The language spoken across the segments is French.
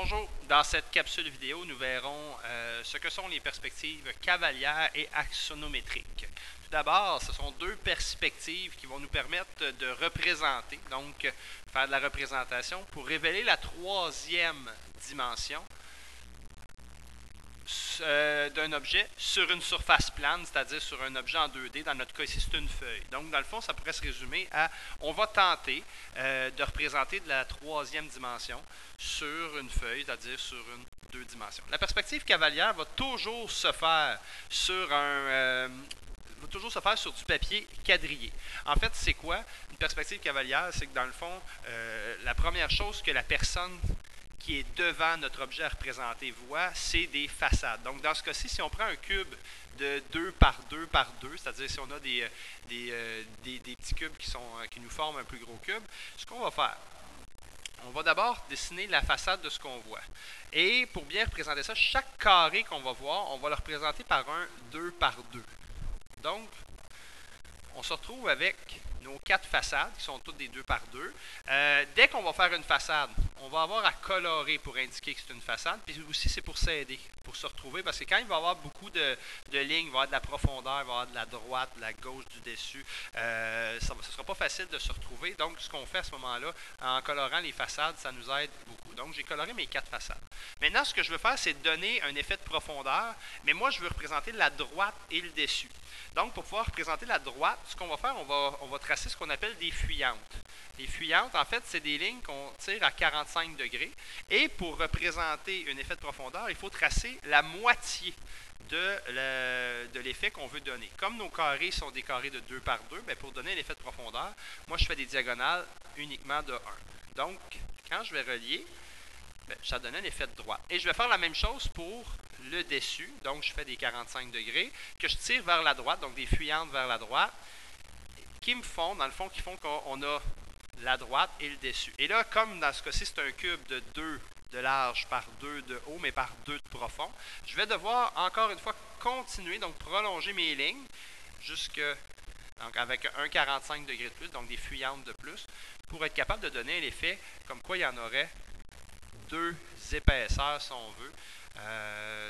Bonjour, dans cette capsule vidéo, nous verrons ce que sont les perspectives cavalières et axonométriques. Tout d'abord, ce sont deux perspectives qui vont nous permettre de représenter, donc faire de la représentation pour révéler la troisième dimension d'un objet sur une surface plane, c'est-à-dire sur un objet en 2D. Dans notre cas ici, c'est une feuille. Donc, dans le fond, ça pourrait se résumer à on va tenter de représenter de la troisième dimension sur une feuille, c'est-à-dire sur une deux dimensions. La perspective cavalière va toujours se faire sur du papier quadrillé. En fait, c'est quoi? Une perspective cavalière, c'est que dans le fond, la première chose que la personne qui est devant notre objet à représenter voit, c'est des façades. Donc, dans ce cas-ci, si on prend un cube de 2 par 2 par 2, c'est-à-dire si on a des petits cubes qui nous forment un plus gros cube, ce qu'on va faire, on va d'abord dessiner la façade de ce qu'on voit. Et pour bien représenter ça, chaque carré qu'on va voir, on va le représenter par un 2 par 2. Donc, on se retrouve avec nos 4 façades, qui sont toutes des 2 par 2. Dès qu'on va faire une façade, on va avoir à colorer pour indiquer que c'est une façade. Puis aussi, c'est pour s'aider, pour se retrouver. Parce que quand il va y avoir beaucoup de lignes, il va y avoir de la profondeur, il va y avoir de la droite, de la gauche, du dessus, ce ne sera pas facile de se retrouver. Donc, ce qu'on fait à ce moment-là, en colorant les façades, ça nous aide beaucoup. Donc, j'ai coloré mes 4 façades. Maintenant, ce que je veux faire, c'est donner un effet de profondeur. Mais moi, je veux représenter la droite et le dessus. Donc, pour pouvoir représenter la droite, ce qu'on va faire, on va tracer ce qu'on appelle des fuyantes. Les fuyantes, en fait, c'est des lignes qu'on tire à 45 degrés. Et pour représenter un effet de profondeur, il faut tracer la moitié de l'effet qu'on veut donner. Comme nos carrés sont des carrés de 2 par 2, bien, pour donner l'effet de profondeur, moi, je fais des diagonales uniquement de 1. Donc, quand je vais relier, bien, ça donne un effet de droite. Et je vais faire la même chose pour le dessus. Donc, je fais des 45 degrés que je tire vers la droite, donc des fuyantes vers la droite, qui me font, dans le fond, qui font qu'on a la droite et le dessus. Et là, comme dans ce cas-ci, c'est un cube de 2 de large par 2 de haut, mais par 2 de profond, je vais devoir, encore une fois, continuer, donc prolonger mes lignes, donc avec un 45 degrés de plus, donc des fuyantes de plus, pour être capable de donner l'effet comme quoi il y en aurait 2 épaisseurs, si on veut,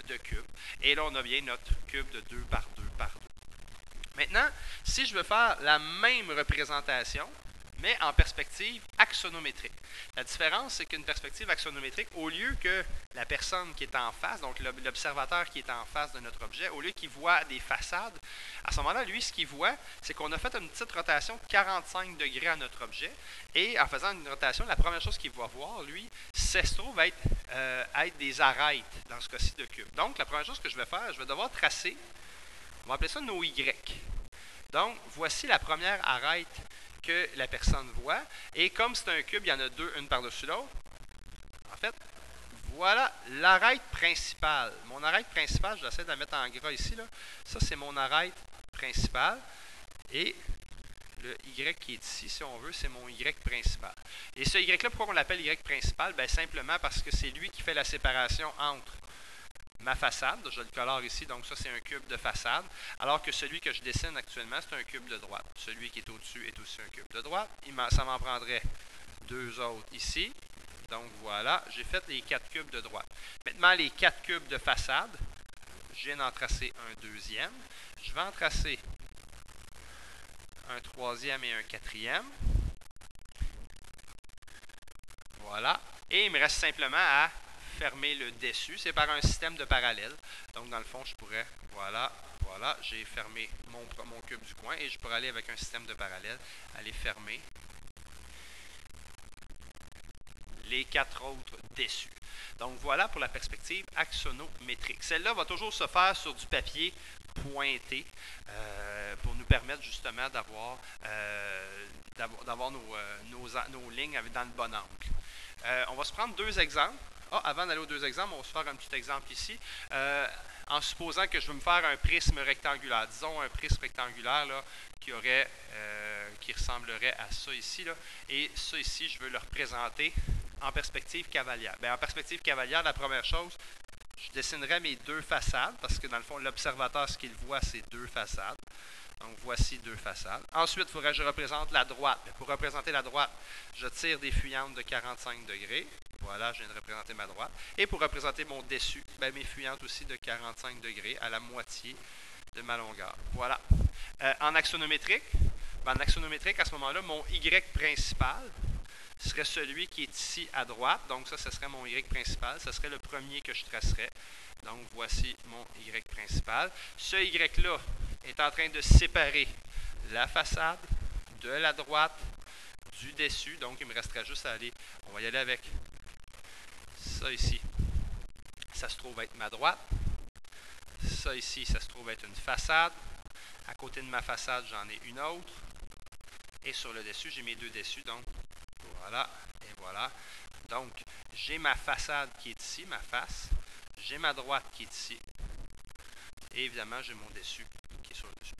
de cubes. Et là, on a bien notre cube de 2 par 2 par 2. Maintenant, si je veux faire la même représentation, mais en perspective axonométrique. La différence, c'est qu'une perspective axonométrique, au lieu que la personne qui est en face, donc l'observateur qui est en face de notre objet, au lieu qu'il voit des façades, à ce moment-là, lui, ce qu'il voit, c'est qu'on a fait une petite rotation de 45 degrés à notre objet. Et en faisant une rotation, la première chose qu'il va voir, lui, ça se trouve être des arêtes, dans ce cas-ci de cube. Donc, la première chose que je vais faire, je vais devoir tracer, on va appeler ça nos Y. Donc, voici la première arête que la personne voit. Et comme c'est un cube, il y en a deux, une par-dessus l'autre. En fait, voilà l'arête principale. Mon arête principale, j'essaie de la mettre en gras ici, là. Ça, c'est mon arête principale. Et le Y qui est ici, si on veut, c'est mon Y principal. Et ce Y-là, pourquoi on l'appelle Y principal? Bien, simplement parce que c'est lui qui fait la séparation entre ma façade, je le colore ici, donc ça c'est un cube de façade, alors que celui que je dessine actuellement, c'est un cube de droite. Celui qui est au-dessus est aussi un cube de droite. Ça m'en prendrait deux autres ici. Donc voilà, j'ai fait les 4 cubes de droite. Maintenant, les 4 cubes de façade, je viens d'en tracer un deuxième. Je vais en tracer un troisième et un quatrième. Voilà. Et il me reste simplement à fermer le dessus. C'est par un système de parallèle. Donc, dans le fond, je pourrais, voilà, j'ai fermé mon cube du coin et je pourrais aller avec un système de parallèle, aller fermer les 4 autres dessus. Donc, voilà pour la perspective axonométrique. Celle-là va toujours se faire sur du papier pointé pour nous permettre justement d'avoir nos lignes dans le bon angle. On va se prendre 2 exemples. Avant d'aller aux 2 exemples, on va se faire un petit exemple ici. En supposant que je veux me faire un prisme rectangulaire. Disons un prisme rectangulaire là, qui ressemblerait à ça ici. Là. Et ça ici, je veux le représenter en perspective cavalière. Bien, en perspective cavalière, la première chose, je dessinerai mes 2 façades, parce que dans le fond, l'observateur, ce qu'il voit, c'est 2 façades. Donc, voici 2 façades. Ensuite, il faudrait que je représente la droite. Pour représenter la droite, je tire des fuyantes de 45 degrés. Voilà, je viens de représenter ma droite. Et pour représenter mon dessus, ben, mes fuyantes aussi de 45 degrés à la moitié de ma longueur. Voilà. En axonométrique, ben, à ce moment-là, mon Y principal serait celui qui est ici à droite. Donc ça, ce serait mon Y principal. Ce serait le premier que je tracerais. Donc voici mon Y principal. Ce Y-là est en train de séparer la façade de la droite du dessus. Donc il me restera juste à aller, on va y aller avec ça ici. Ça se trouve être ma droite. Ça ici, ça se trouve être une façade. À côté de ma façade, j'en ai une autre. Et sur le dessus, j'ai mes deux dessus. Donc voilà, et voilà. Donc, j'ai ma façade qui est ici, ma face. J'ai ma droite qui est ici. Et évidemment, j'ai mon dessus qui est sur le dessus.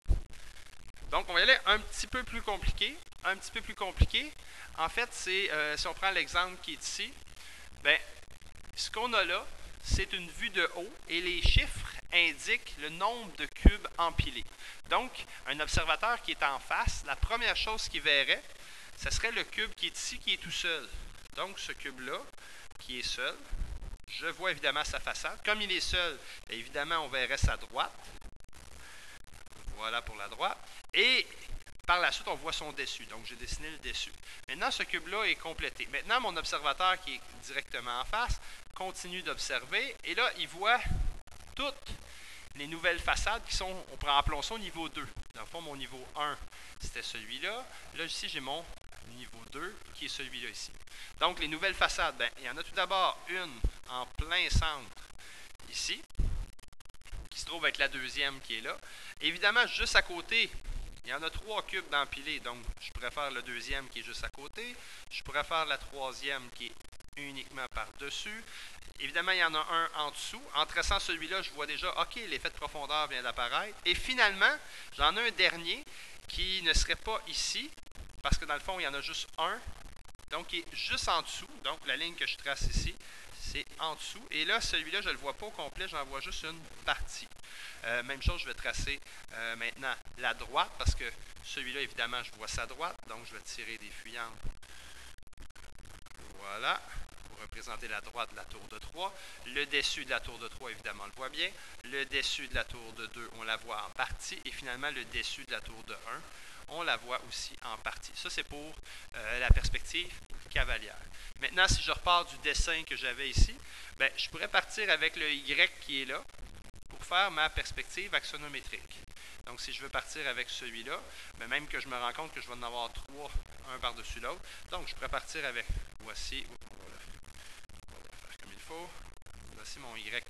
Donc, on va y aller un petit peu plus compliqué. Un petit peu plus compliqué. En fait, c'est, si on prend l'exemple qui est ici, bien, ce qu'on a là, c'est une vue de haut et les chiffres indiquent le nombre de cubes empilés. Donc, un observateur qui est en face, la première chose qu'il verrait, ce serait le cube qui est ici, qui est tout seul. Donc, ce cube-là, qui est seul, je vois évidemment sa façade. Comme il est seul, évidemment, on verrait sa droite. Voilà pour la droite. Et par la suite, on voit son dessus. Donc, j'ai dessiné le dessus. Maintenant, ce cube-là est complété. Maintenant, mon observateur qui est directement en face continue d'observer. Et là, il voit toutes les nouvelles façades qui sont, appelons ça au niveau 2. Dans le fond, mon niveau 1, c'était celui-là. Là, ici, j'ai mon niveau 2, qui est celui-là ici. Donc, les nouvelles façades, bien, il y en a tout d'abord une en plein centre, ici, qui se trouve avec la deuxième qui est là. Évidemment, juste à côté, il y en a 3 cubes d'empilés, donc je pourrais faire le deuxième qui est juste à côté. Je pourrais faire la troisième qui est uniquement par-dessus. Évidemment, il y en a un en dessous. En traçant celui-là, je vois déjà, OK, l'effet de profondeur vient d'apparaître. Et finalement, j'en ai un dernier qui ne serait pas ici, parce que dans le fond, il y en a juste un, donc il est juste en dessous. Donc la ligne que je trace ici, c'est en dessous. Et là, celui-là, je ne le vois pas au complet, j'en vois juste une partie. Même chose, je vais tracer maintenant la droite, parce que celui-là, évidemment, je vois sa droite, donc je vais tirer des fuyantes. Voilà, pour représenter la droite de la tour de 3. Le dessus de la tour de 3, évidemment, on le voit bien. Le dessus de la tour de 2, on la voit en partie. Et finalement, le dessus de la tour de 1, on la voit aussi en partie. Ça, c'est pour la perspective cavalière. Maintenant, si je repars du dessin que j'avais ici, bien, je pourrais partir avec le Y qui est là pour faire ma perspective axonométrique. Donc, si je veux partir avec celui-là, bien, même que je me rends compte que je vais en avoir 3, un par-dessus l'autre. Donc, je pourrais partir avec, voici, on va le faire comme il faut. Voici mon Y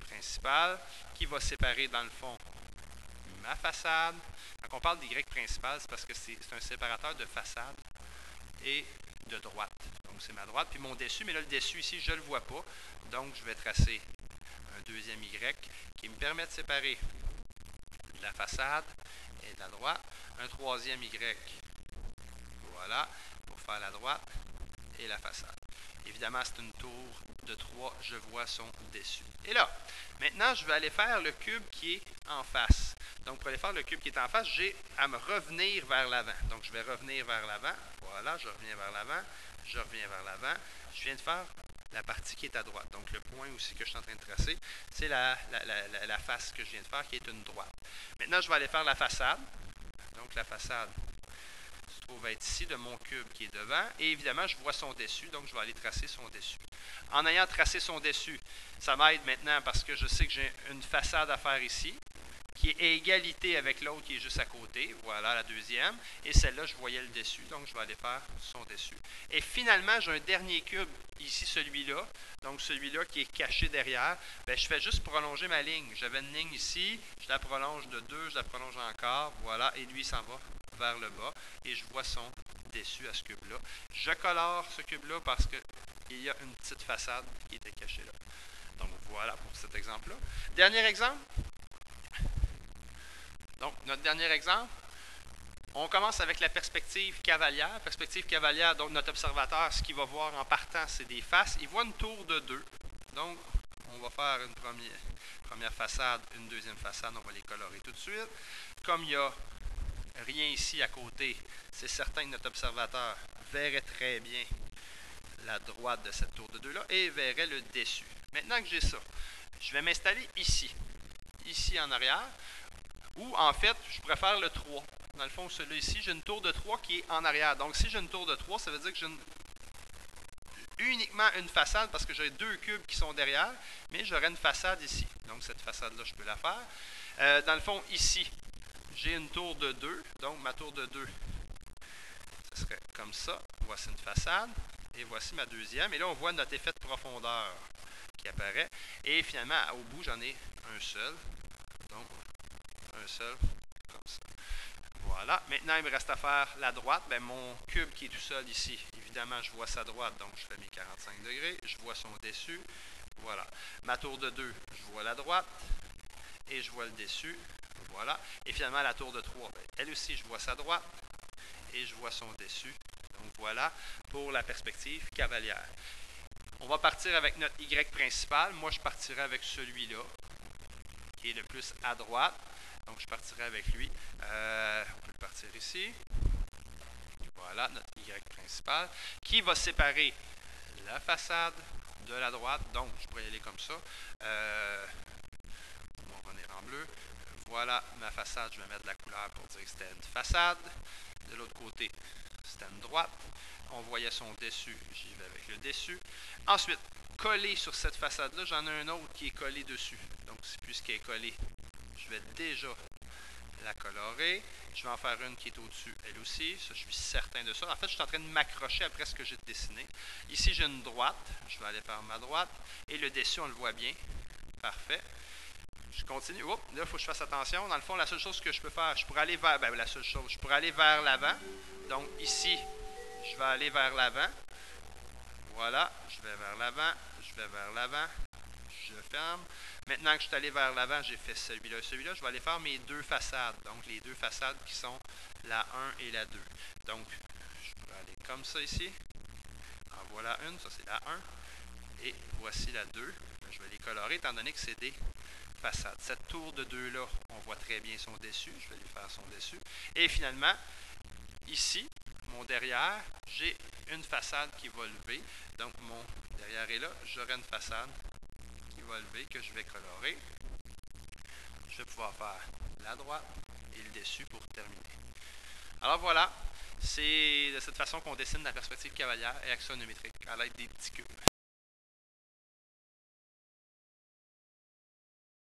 principal qui va séparer, dans le fond, ma façade. Quand on parle d'Y principal, c'est parce que c'est un séparateur de façade et de droite. Donc, c'est ma droite. Puis mon dessus, mais là, le dessus ici, je ne le vois pas. Donc, je vais tracer un deuxième Y qui me permet de séparer la façade et de la droite. Un troisième Y, voilà, pour faire la droite et la façade. Évidemment, c'est une tour de 3, je vois son dessus. Et là, maintenant, je vais aller faire le cube qui est en face. Donc, pour aller faire le cube qui est en face, j'ai à me revenir vers l'avant. Donc, je vais revenir vers l'avant. Voilà, je reviens vers l'avant. Je reviens vers l'avant. Je viens de faire la partie qui est à droite. Donc, le point aussi que je suis en train de tracer, c'est la face que je viens de faire qui est une droite. Maintenant, je vais aller faire la façade. Donc, la façade se trouve être ici de mon cube qui est devant. Et évidemment, je vois son dessus, donc je vais aller tracer son dessus. En ayant tracé son dessus, ça m'aide maintenant parce que je sais que j'ai une façade à faire ici, qui est à égalité avec l'autre qui est juste à côté. Voilà la deuxième. Et celle-là, je voyais le dessus, donc je vais aller faire son dessus. Et finalement, j'ai un dernier cube, ici celui-là, donc celui-là qui est caché derrière. Bien, je fais juste prolonger ma ligne. J'avais une ligne ici, je la prolonge de 2, je la prolonge encore, voilà, et lui, il s'en va vers le bas, et je vois son dessus à ce cube-là. Je colore ce cube-là parce qu'il y a une petite façade qui était cachée là. Donc, voilà pour cet exemple-là. Dernier exemple. Donc, notre dernier exemple, on commence avec la perspective cavalière. Perspective cavalière, donc notre observateur, ce qu'il va voir en partant, c'est des faces. Il voit une tour de 2. Donc, on va faire une première façade, une deuxième façade. On va les colorer tout de suite. Comme il n'y a rien ici à côté, c'est certain que notre observateur verrait très bien la droite de cette tour de 2 là et verrai le dessus. Maintenant que j'ai ça, je vais m'installer ici en arrière, ou en fait, je préfère le 3. Dans le fond, celui-là ici, j'ai une tour de 3 qui est en arrière. Donc, si j'ai une tour de 3, ça veut dire que j'ai uniquement une façade parce que j'ai 2 cubes qui sont derrière, mais j'aurai une façade ici. Donc, cette façade-là, je peux la faire. Dans le fond, ici, j'ai une tour de 2. Donc, ma tour de 2, ce serait comme ça. Voici une façade. Et voici ma deuxième. Et là, on voit notre effet de profondeur qui apparaît. Et finalement, au bout, j'en ai un seul. Donc, un seul, comme ça. Voilà. Maintenant, il me reste à faire la droite. Bien, mon cube qui est tout seul ici, évidemment, je vois sa droite. Donc, je fais mes 45 degrés. Je vois son dessus. Voilà. Ma tour de 2, je vois la droite. Et je vois le dessus. Voilà. Et finalement, la tour de 3, bien, elle aussi, je vois sa droite. Et je vois son dessus. Donc, voilà pour la perspective cavalière. On va partir avec notre Y principal. Moi, je partirai avec celui-là, qui est le plus à droite. Donc, je partirai avec lui. On peut le partir ici. Voilà, notre Y principal, qui va séparer la façade de la droite. Donc, je pourrais y aller comme ça. On va revenir en bleu. Voilà ma façade. Je vais mettre de la couleur pour dire que c'était une façade. De l'autre côté, c'était une droite. On voyait son dessus. J'y vais avec le dessus. Ensuite, collé sur cette façade-là, j'en ai un autre qui est collé dessus. Donc, puisqu'elle est collée, je vais déjà la colorer. Je vais en faire une qui est au-dessus, elle aussi. Ça, je suis certain de ça. En fait, je suis en train de m'accrocher après ce que j'ai dessiné. Ici, j'ai une droite. Je vais aller faire ma droite. Et le dessus, on le voit bien. Parfait. Je continue. Oups, là, il faut que je fasse attention. Dans le fond, la seule chose que je peux faire, je pourrais aller vers... Ben, la seule chose, je pourrais aller vers l'avant. Donc, ici, je vais aller vers l'avant. Voilà. Je vais vers l'avant. Je vais vers l'avant. Je ferme. Maintenant que je suis allé vers l'avant, j'ai fait celui-là. Celui-là, je vais aller faire mes 2 façades. Donc, les 2 façades qui sont la 1 et la 2. Donc, je pourrais aller comme ça ici. En voilà une. Ça, c'est la 1. Et voici la 2. Je vais les colorer étant donné que c'est des façades. Cette tour de 2-là, on voit très bien son dessus. Je vais lui faire son dessus. Et finalement, ici, mon derrière, j'ai une façade qui va lever. Donc, mon derrière est là. J'aurai une façade va lever que je vais colorer. Je vais pouvoir faire la droite et le dessus pour terminer. Alors voilà, c'est de cette façon qu'on dessine la perspective cavalière et axonométrique à l'aide des petits cubes.